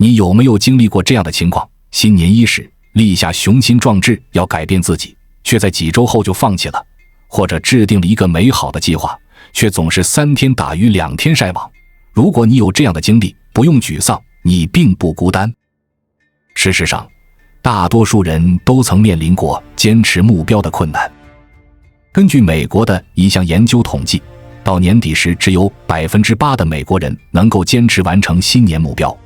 你有没有经历过这样的情况？新年伊始，立下雄心壮志要改变自己，却在几周后就放弃了，或者制定了一个美好的计划，却总是3天打鱼2天晒网。如果你有这样的经历，不用沮丧，你并不孤单。事实上，大多数人都曾面临过坚持目标的困难。根据美国的一项研究统计，到年底时只有 8% 的美国人能够坚持完成新年目标。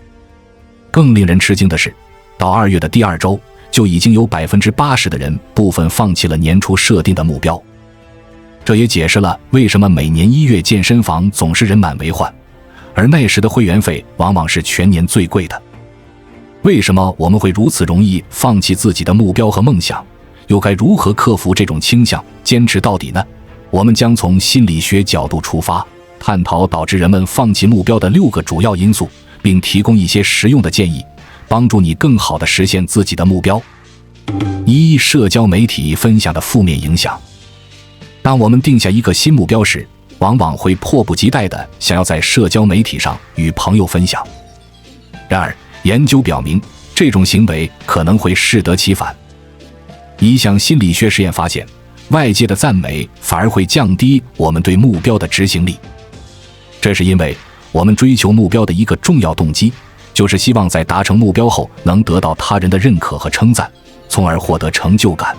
更令人吃惊的是，到2月的第2周，就已经有 80% 的人部分放弃了年初设定的目标。这也解释了为什么每年1月健身房总是人满为患，而那时的会员费往往是全年最贵的。为什么我们会如此容易放弃自己的目标和梦想？又该如何克服这种倾向，坚持到底呢？我们将从心理学角度出发，探讨导致人们放弃目标的6个主要因素，并提供一些实用的建议，帮助你更好地实现自己的目标。1、社交媒体分享的负面影响。当我们定下一个新目标时，往往会迫不及待地想要在社交媒体上与朋友分享。然而，研究表明，这种行为可能会适得其反。一项心理学实验发现，外界的赞美反而会降低我们对目标的执行力。这是因为我们追求目标的一个重要动机，就是希望在达成目标后能得到他人的认可和称赞，从而获得成就感。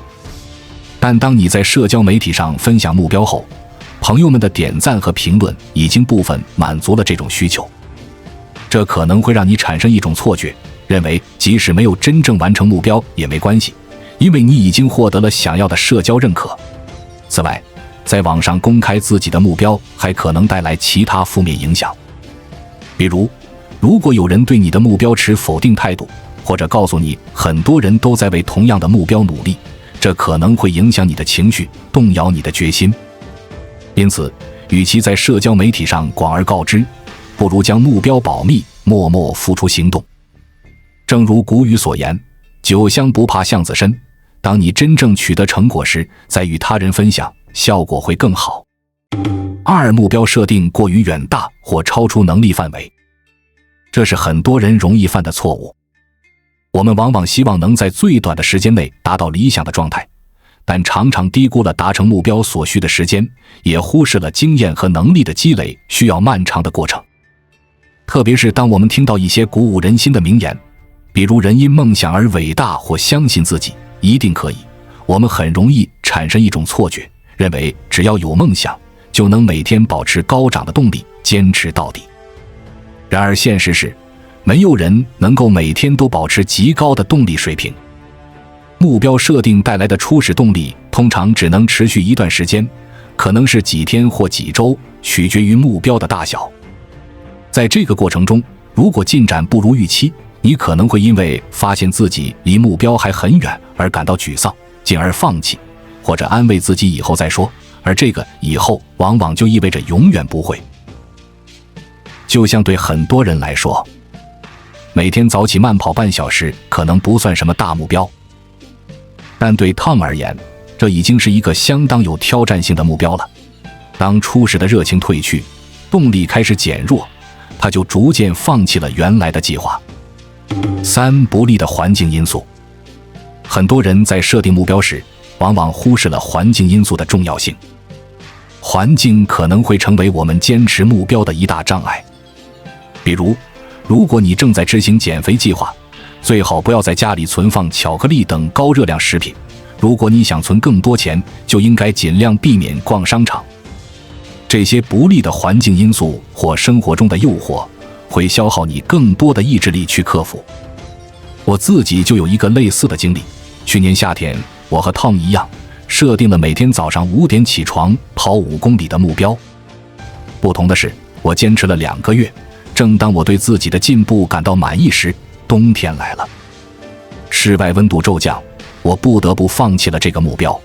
但当你在社交媒体上分享目标后，朋友们的点赞和评论已经部分满足了这种需求。这可能会让你产生一种错觉，认为即使没有真正完成目标也没关系，因为你已经获得了想要的社交认可。此外，在网上公开自己的目标还可能带来其他负面影响。比如，如果有人对你的目标持否定态度，或者告诉你很多人都在为同样的目标努力，这可能会影响你的情绪，动摇你的决心。因此，与其在社交媒体上广而告之，不如将目标保密，默默付出行动。正如古语所言，酒香不怕巷子深，当你真正取得成果时，再与他人分享，效果会更好。2、目标设定过于远大或超出能力范围。这是很多人容易犯的错误。我们往往希望能在最短的时间内达到理想的状态，但常常低估了达成目标所需的时间，也忽视了经验和能力的积累需要漫长的过程。特别是当我们听到一些鼓舞人心的名言，比如人因梦想而伟大，或相信自己一定可以，我们很容易产生一种错觉，认为只要有梦想，就能每天保持高涨的动力，坚持到底。然而现实是，没有人能够每天都保持极高的动力水平。目标设定带来的初始动力通常只能持续一段时间，可能是几天或几周，取决于目标的大小。在这个过程中，如果进展不如预期，你可能会因为发现自己离目标还很远而感到沮丧，进而放弃，或者安慰自己以后再说，而这个以后往往就意味着永远不会。就像对很多人来说，每天早起慢跑半小时可能不算什么大目标，但对 Tom 而言，这已经是一个相当有挑战性的目标了。当初始的热情褪去，动力开始减弱，他就逐渐放弃了原来的计划。3、不利的环境因素。很多人在设定目标时，往往忽视了环境因素的重要性。环境可能会成为我们坚持目标的一大障碍。比如，如果你正在执行减肥计划，最好不要在家里存放巧克力等高热量食品。如果你想存更多钱，就应该尽量避免逛商场。这些不利的环境因素或生活中的诱惑，会消耗你更多的意志力去克服。我自己就有一个类似的经历。去年夏天，我和 Tom 一样，设定了每天早上5点起床跑5公里的目标。不同的是，我坚持了2个月，正当我对自己的进步感到满意时，冬天来了，室外温度骤降，我不得不放弃了这个目标。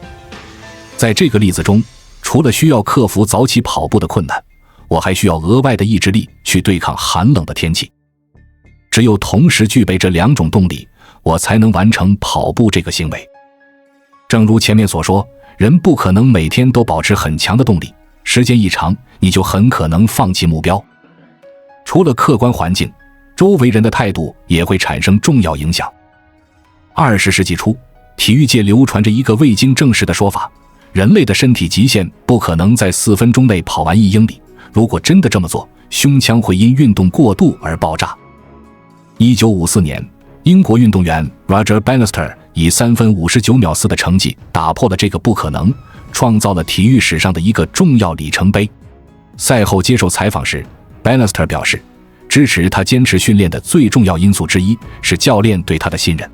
在这个例子中，除了需要克服早起跑步的困难，我还需要额外的意志力去对抗寒冷的天气。只有同时具备这2种动力，我才能完成跑步这个行为。正如前面所说，人不可能每天都保持很强的动力，时间一长，你就很可能放弃目标。除了客观环境，周围人的态度也会产生重要影响。20世纪初，体育界流传着一个未经证实的说法，人类的身体极限不可能在4分钟内跑完1英里，如果真的这么做，胸腔会因运动过度而爆炸。1954年，英国运动员 Roger Bannister 以3分59秒4的成绩打破了这个不可能，创造了体育史上的一个重要里程碑。赛后接受采访时， Bannister 表示，支持他坚持训练的最重要因素之一是教练对他的信任。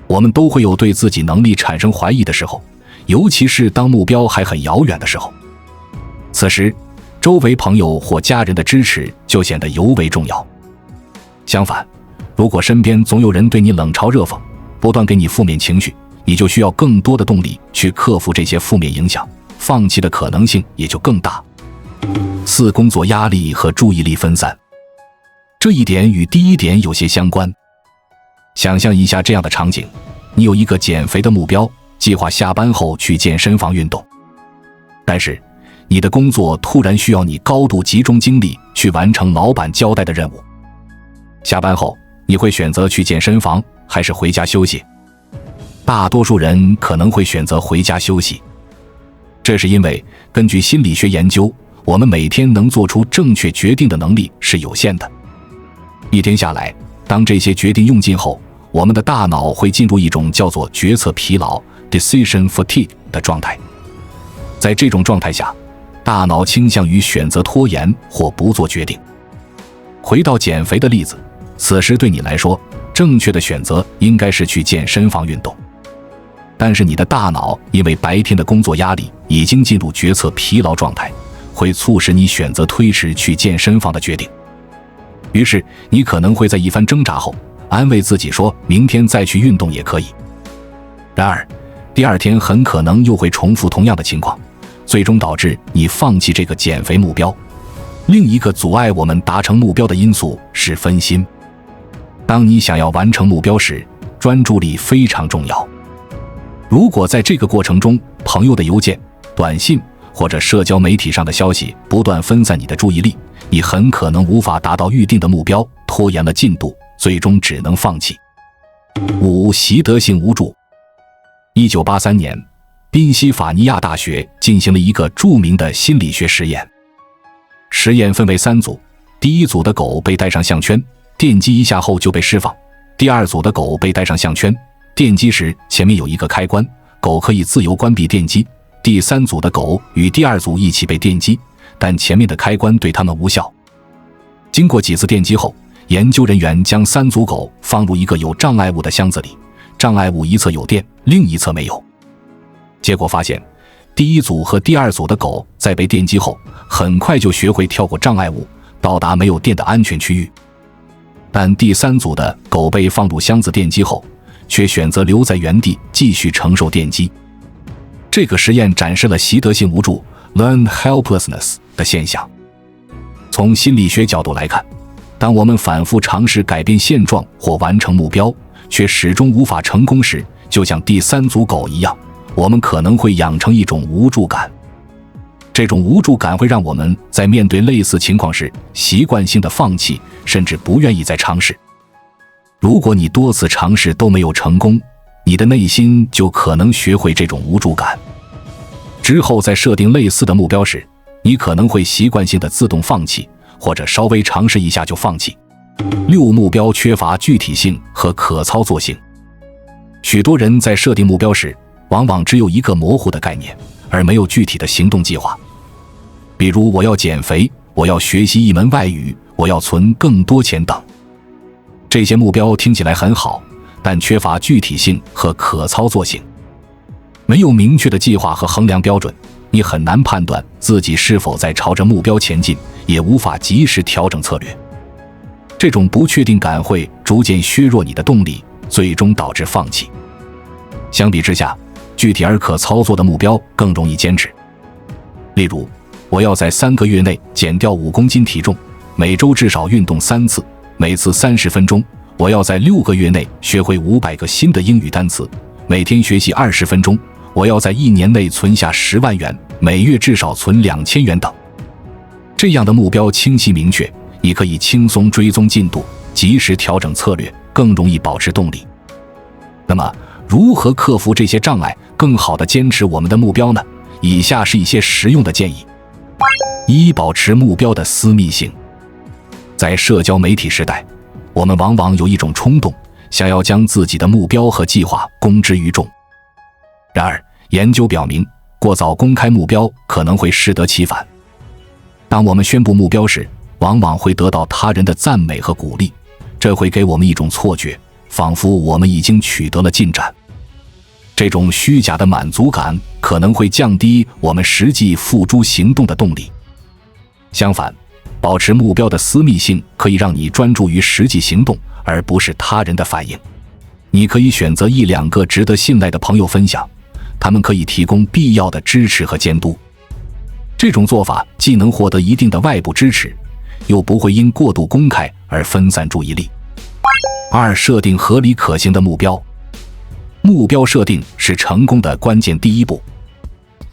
我们都会有对自己能力产生怀疑的时候，尤其是当目标还很遥远的时候。此时，周围朋友或家人的支持就显得尤为重要。相反，如果身边总有人对你冷嘲热讽，不断给你负面情绪，你就需要更多的动力去克服这些负面影响，放弃的可能性也就更大。4、工作压力和注意力分散。这一点与第一点有些相关。想象一下这样的场景，你有一个减肥的目标，计划下班后去健身房运动。但是，你的工作突然需要你高度集中精力去完成老板交代的任务。下班后，你会选择去健身房，还是回家休息？大多数人可能会选择回家休息。这是因为，根据心理学研究，我们每天能做出正确决定的能力是有限的。一天下来，当这些决定用尽后，我们的大脑会进入一种叫做决策疲劳 （decision fatigue） 的状态。在这种状态下，大脑倾向于选择拖延或不做决定。回到减肥的例子，此时对你来说，正确的选择应该是去健身房运动。但是你的大脑因为白天的工作压力已经进入决策疲劳状态，会促使你选择推迟去健身房的决定。于是你可能会在一番挣扎后，安慰自己说明天再去运动也可以。然而，第二天很可能又会重复同样的情况，最终导致你放弃这个减肥目标。另一个阻碍我们达成目标的因素是分心。当你想要完成目标时，专注力非常重要。如果在这个过程中，朋友的邮件、短信或者社交媒体上的消息不断分散你的注意力，你很可能无法达到预定的目标，拖延了进度，最终只能放弃。5、习得性无助。1983年，宾夕法尼亚大学进行了一个著名的心理学实验。实验分为3组，第一组的狗被带上项圈，电击一下后就被释放；第二组的狗被带上项圈，电击时前面有一个开关，狗可以自由关闭电击；第三组的狗与第二组一起被电击，但前面的开关对它们无效。经过几次电击后，研究人员将3组狗放入一个有障碍物的箱子里，障碍物一侧有电，另一侧没有。结果发现，第一组和第二组的狗在被电击后，很快就学会跳过障碍物，到达没有电的安全区域。但第3组的狗被放入箱子电击后，却选择留在原地继续承受电击。这个实验展示了习得性无助 （learned helplessness） 的现象。从心理学角度来看，当我们反复尝试改变现状或完成目标，却始终无法成功时，就像第3组狗一样，我们可能会养成一种无助感。这种无助感会让我们在面对类似情况时习惯性的放弃，甚至不愿意再尝试。如果你多次尝试都没有成功，你的内心就可能学会这种无助感。之后在设定类似的目标时，你可能会习惯性的自动放弃，或者稍微尝试一下就放弃。6、目标缺乏具体性和可操作性。许多人在设定目标时，往往只有一个模糊的概念，而没有具体的行动计划。比如我要减肥，我要学习一门外语，我要存更多钱等。这些目标听起来很好，但缺乏具体性和可操作性。没有明确的计划和衡量标准，你很难判断自己是否在朝着目标前进，也无法及时调整策略。这种不确定感会逐渐削弱你的动力，最终导致放弃。相比之下，具体而可操作的目标更容易坚持。例如，我要在3个月内减掉5公斤体重，每周至少运动3次，每次30分钟。我要在6个月内学会500个新的英语单词，每天学习20分钟。我要在1年内存下10万元，每月至少存2000元等。这样的目标清晰明确，你可以轻松追踪进度，及时调整策略，更容易保持动力。那么，如何克服这些障碍，更好地坚持我们的目标呢？以下是一些实用的建议。一、保持目标的私密性。在社交媒体时代，我们往往有一种冲动，想要将自己的目标和计划公之于众。然而，研究表明，过早公开目标可能会适得其反。当我们宣布目标时，往往会得到他人的赞美和鼓励，这会给我们一种错觉，仿佛我们已经取得了进展。这种虚假的满足感可能会降低我们实际付诸行动的动力。相反，保持目标的私密性可以让你专注于实际行动，而不是他人的反应。你可以选择一两个值得信赖的朋友分享，他们可以提供必要的支持和监督。这种做法既能获得一定的外部支持，又不会因过度公开而分散注意力。二、设定合理可行的目标。目标设定是成功的关键第一步。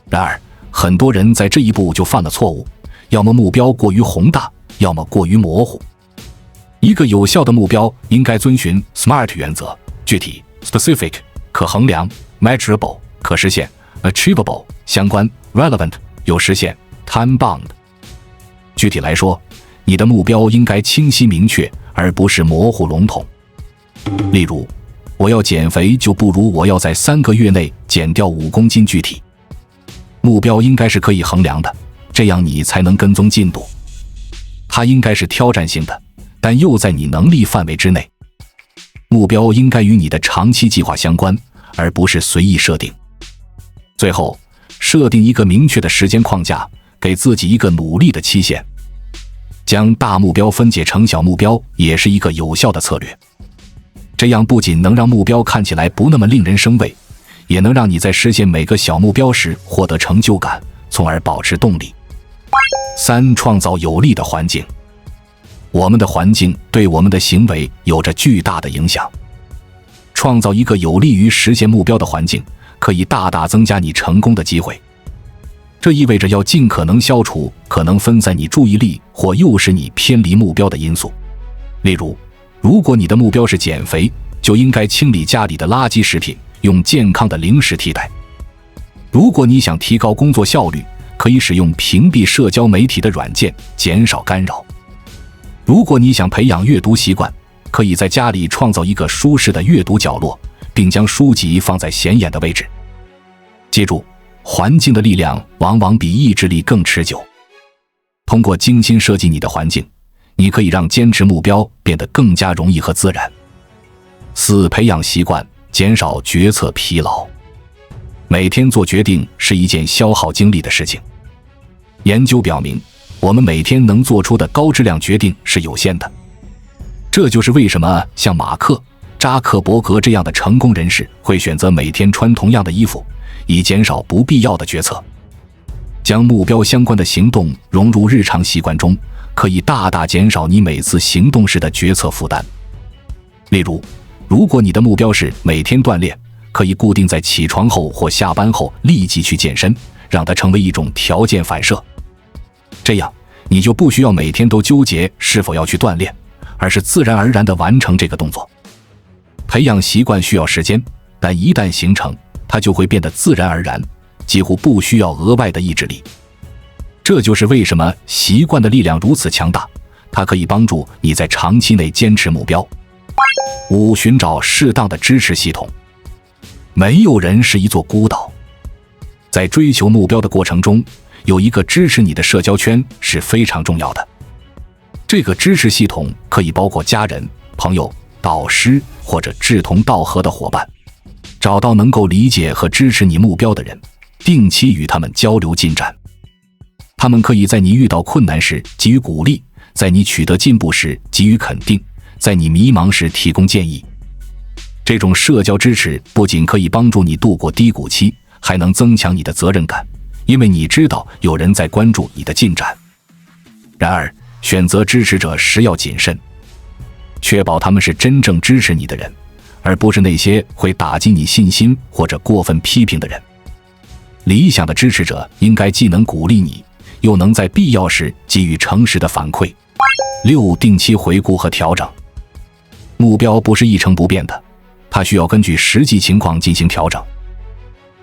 然而，很多人在这一步就犯了错误，要么目标过于宏大，要么过于模糊。一个有效的目标应该遵循 SMART 原则：具体 （specific）、可衡量 （measurable）、可实现 （achievable）、相关 （relevant）、有实现 （time-bound）。具体来说，你的目标应该清晰明确，而不是模糊笼统。例如，我要减肥就不如我要在3个月内减掉5公斤。具体目标应该是可以衡量的，这样你才能跟踪进度。它应该是挑战性的，但又在你能力范围之内。目标应该与你的长期计划相关，而不是随意设定。最后，设定一个明确的时间框架，给自己一个努力的期限。将大目标分解成小目标也是一个有效的策略。这样不仅能让目标看起来不那么令人生畏，也能让你在实现每个小目标时获得成就感，从而保持动力。三、创造有利的环境。我们的环境对我们的行为有着巨大的影响。创造一个有利于实现目标的环境，可以大大增加你成功的机会。这意味着要尽可能消除可能分散你注意力或诱使你偏离目标的因素。例如，如果你的目标是减肥，就应该清理家里的垃圾食品，用健康的零食替代。如果你想提高工作效率，可以使用屏蔽社交媒体的软件，减少干扰。如果你想培养阅读习惯，可以在家里创造一个舒适的阅读角落，并将书籍放在显眼的位置。记住，环境的力量往往比意志力更持久。通过精心设计你的环境，你可以让坚持目标变得更加容易和自然。四、培养习惯，减少决策疲劳。每天做决定是一件消耗精力的事情。研究表明，我们每天能做出的高质量决定是有限的。这就是为什么像马克·扎克伯格这样的成功人士会选择每天穿同样的衣服，以减少不必要的决策。将目标相关的行动融入日常习惯中，可以大大减少你每次行动时的决策负担。例如，如果你的目标是每天锻炼，可以固定在起床后或下班后立即去健身，让它成为一种条件反射。这样，你就不需要每天都纠结是否要去锻炼，而是自然而然地完成这个动作。培养习惯需要时间，但一旦形成，它就会变得自然而然，几乎不需要额外的意志力。这就是为什么习惯的力量如此强大，它可以帮助你在长期内坚持目标。五、寻找适当的支持系统。没有人是一座孤岛，在追求目标的过程中，有一个支持你的社交圈是非常重要的。这个支持系统可以包括家人、朋友、导师或者志同道合的伙伴。找到能够理解和支持你目标的人，定期与他们交流进展。他们可以在你遇到困难时给予鼓励，在你取得进步时给予肯定，在你迷茫时提供建议。这种社交支持不仅可以帮助你度过低谷期，还能增强你的责任感，因为你知道有人在关注你的进展。然而，选择支持者时要谨慎，确保他们是真正支持你的人，而不是那些会打击你信心或者过分批评的人。理想的支持者应该既能鼓励你，又能在必要时给予诚实的反馈。六、定期回顾和调整。目标不是一成不变的，它需要根据实际情况进行调整。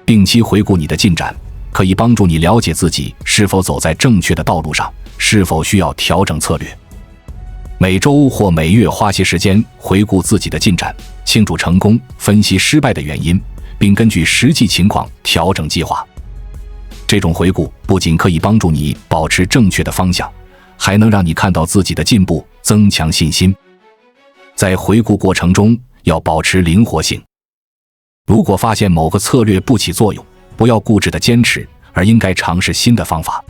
定期回顾你的进展，可以帮助你了解自己是否走在正确的道路上，是否需要调整策略。每周或每月花些时间回顾自己的进展，庆祝成功，分析失败的原因，并根据实际情况调整计划。这种回顾不仅可以帮助你保持正确的方向，还能让你看到自己的进步，增强信心。在回顾过程中，要保持灵活性。如果发现某个策略不起作用，不要固执地坚持，而应该尝试新的方法。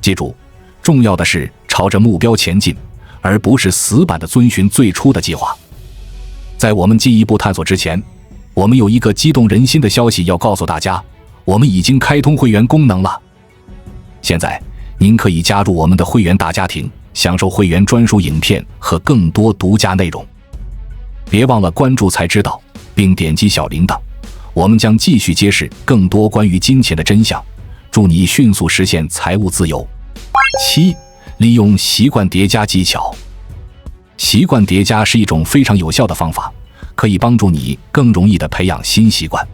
记住，重要的是朝着目标前进，而不是死板地遵循最初的计划。在我们进一步探索之前，我们有一个激动人心的消息要告诉大家，我们已经开通会员功能了。现在您可以加入我们的会员大家庭，享受会员专属影片和更多独家内容。别忘了关注才知道，并点击小铃铛，我们将继续揭示更多关于金钱的真相，助你迅速实现财务自由。7. 利用习惯叠加技巧。习惯叠加是一种非常有效的方法，可以帮助你更容易地培养新习惯。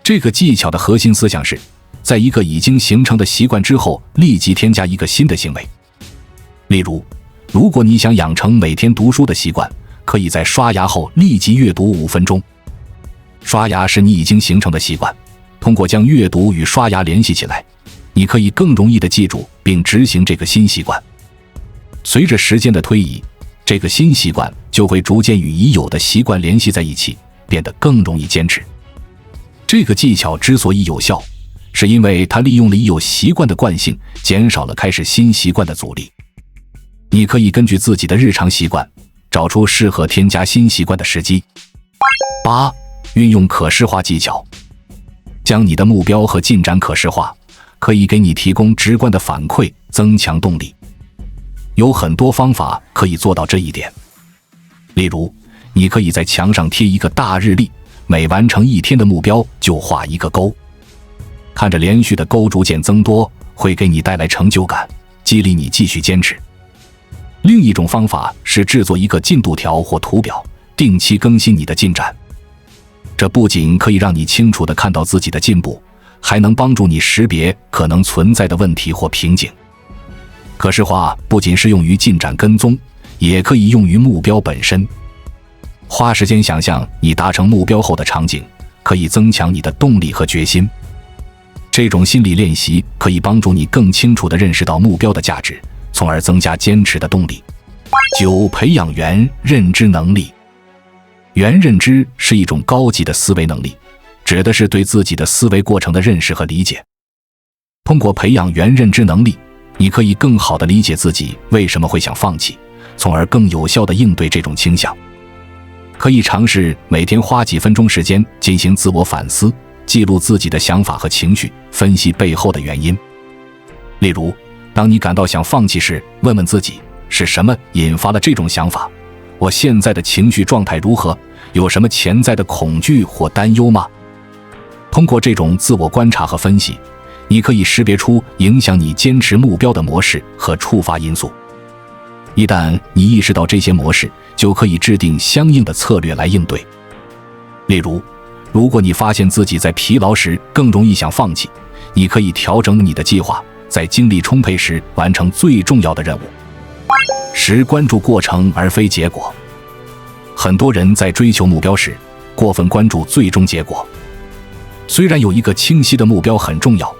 这个技巧的核心思想是，在一个已经形成的习惯之后，立即添加一个新的行为。例如，如果你想养成每天读书的习惯，可以在刷牙后立即阅读5分钟。刷牙是你已经形成的习惯，通过将阅读与刷牙联系起来，你可以更容易地记住并执行这个新习惯。随着时间的推移，这个新习惯就会逐渐与已有的习惯联系在一起，变得更容易坚持。这个技巧之所以有效，是因为它利用了已有习惯的惯性，减少了开始新习惯的阻力。你可以根据自己的日常习惯，找出适合添加新习惯的时机。8. 运用可视化技巧。将你的目标和进展可视化，可以给你提供直观的反馈，增强动力。有很多方法可以做到这一点。例如，你可以在墙上贴一个大日历，每完成一天的目标就画一个勾。看着连续的勾逐渐增多，会给你带来成就感，激励你继续坚持。另一种方法是制作一个进度条或图表，定期更新你的进展。这不仅可以让你清楚地看到自己的进步，还能帮助你识别可能存在的问题或瓶颈。可视化不仅适用于进展跟踪，也可以用于目标本身。花时间想象你达成目标后的场景，可以增强你的动力和决心。这种心理练习可以帮助你更清楚地认识到目标的价值，从而增加坚持的动力。9. 培养元认知能力。元认知是一种高级的思维能力，指的是对自己的思维过程的认识和理解。通过培养元认知能力，你可以更好地理解自己为什么会想放弃，从而更有效地应对这种倾向。可以尝试每天花几分钟时间进行自我反思，记录自己的想法和情绪，分析背后的原因。例如，当你感到想放弃时，问问自己，是什么引发了这种想法？我现在的情绪状态如何？有什么潜在的恐惧或担忧吗？通过这种自我观察和分析，你可以识别出影响你坚持目标的模式和触发因素。一旦你意识到这些模式，就可以制定相应的策略来应对。例如，如果你发现自己在疲劳时更容易想放弃，你可以调整你的计划，在精力充沛时完成最重要的任务。10. 关注过程而非结果。很多人在追求目标时，过分关注最终结果。虽然有一个清晰的目标很重要，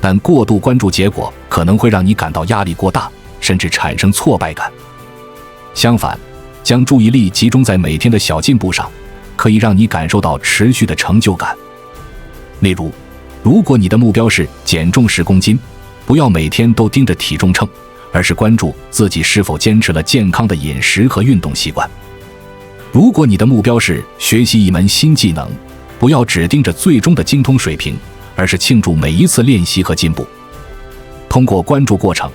但过度关注结果可能会让你感到压力过大，甚至产生挫败感。相反，将注意力集中在每天的小进步上，可以让你感受到持续的成就感。例如，如果你的目标是减重10公斤，不要每天都盯着体重秤，而是关注自己是否坚持了健康的饮食和运动习惯。如果你的目标是学习一门新技能，不要只盯着最终的精通水平，而是庆祝每一次练习和进步。通过关注过程，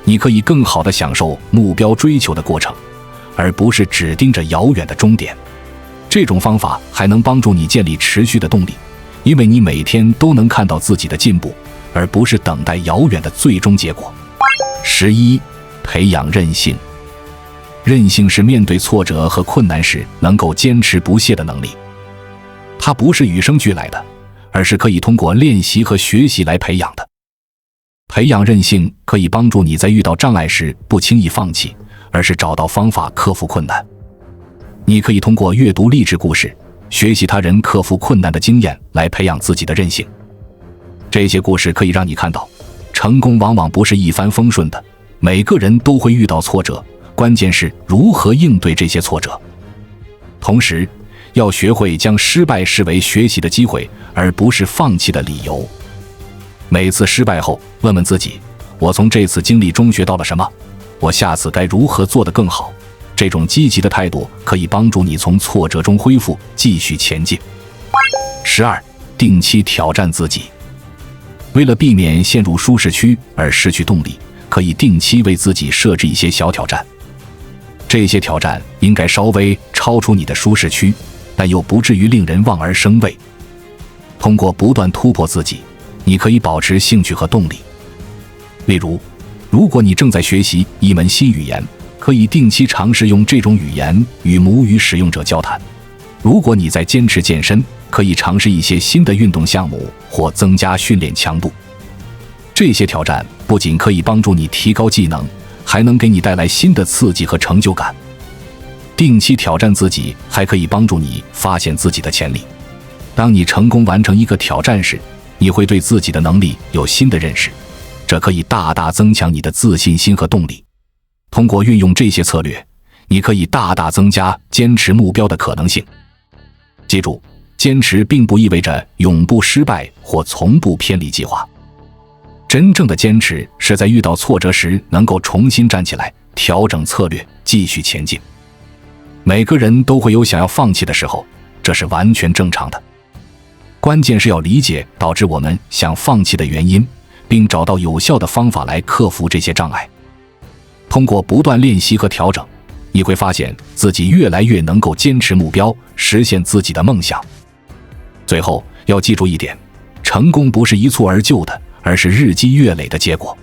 你可以更好地享受目标追求的过程，而不是只盯着遥远的终点。这种方法还能帮助你建立持续的动力，因为你每天都能看到自己的进步，而不是等待遥远的最终结果。11. 培养韧性。韧性是面对挫折和困难时能够坚持不懈的能力，它不是与生俱来的，而是可以通过练习和学习来培养的。培养韧性可以帮助你在遇到障碍时不轻易放弃，而是找到方法克服困难。你可以通过阅读励志故事，学习他人克服困难的经验来培养自己的韧性。这些故事可以让你看到，成功往往不是一帆风顺的，每个人都会遇到挫折，关键是如何应对这些挫折。同时，要学会将失败视为学习的机会，而不是放弃的理由。每次失败后，问问自己，我从这次经历中学到了什么？我下次该如何做得更好？这种积极的态度可以帮助你从挫折中恢复，继续前进。12. 定期挑战自己。为了避免陷入舒适区而失去动力，可以定期为自己设置一些小挑战。这些挑战应该稍微超出你的舒适区，但又不至于令人望而生畏。通过不断突破自己，你可以保持兴趣和动力。例如，如果你正在学习一门新语言，可以定期尝试用这种语言与母语使用者交谈。如果你在坚持健身，可以尝试一些新的运动项目或增加训练强度。这些挑战不仅可以帮助你提高技能，还能给你带来新的刺激和成就感。定期挑战自己还可以帮助你发现自己的潜力。当你成功完成一个挑战时，你会对自己的能力有新的认识，这可以大大增强你的自信心和动力。通过运用这些策略，你可以大大增加坚持目标的可能性。记住，坚持并不意味着永不失败或从不偏离计划。真正的坚持是在遇到挫折时能够重新站起来，调整策略，继续前进。每个人都会有想要放弃的时候，这是完全正常的。关键是要理解导致我们想放弃的原因，并找到有效的方法来克服这些障碍。通过不断练习和调整，你会发现自己越来越能够坚持目标，实现自己的梦想。最后要记住一点，成功不是一蹴而就的，而是日积月累的结果。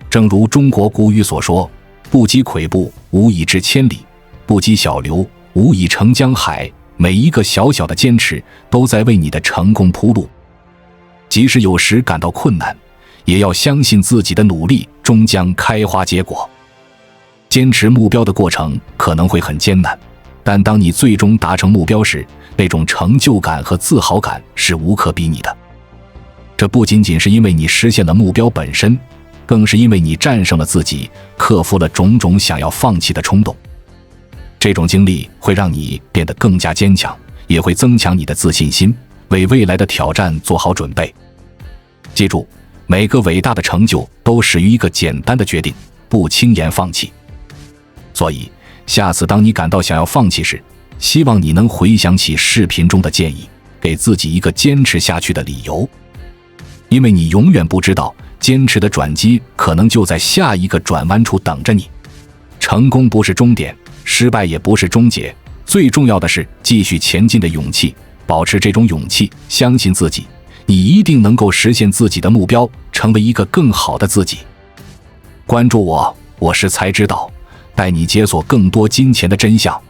正如中国古语所说，不积跬步，无以至千里；不积小流，无以成江海。每一个小小的坚持都在为你的成功铺路。即使有时感到困难，也要相信自己的努力终将开花结果。坚持目标的过程可能会很艰难，但当你最终达成目标时，那种成就感和自豪感是无可比拟的。这不仅仅是因为你实现了目标本身，更是因为你战胜了自己，克服了种种想要放弃的冲动。这种经历会让你变得更加坚强，也会增强你的自信心，为未来的挑战做好准备。记住，每个伟大的成就都始于一个简单的决定，不轻言放弃。所以，下次当你感到想要放弃时，希望你能回想起视频中的建议，给自己一个坚持下去的理由。因为你永远不知道，坚持的转机可能就在下一个转弯处等着你。成功不是终点，失败也不是终结，最重要的是继续前进的勇气。保持这种勇气，相信自己，你一定能够实现自己的目标，成为一个更好的自己。关注我，我是才知道，带你解锁更多金钱的真相。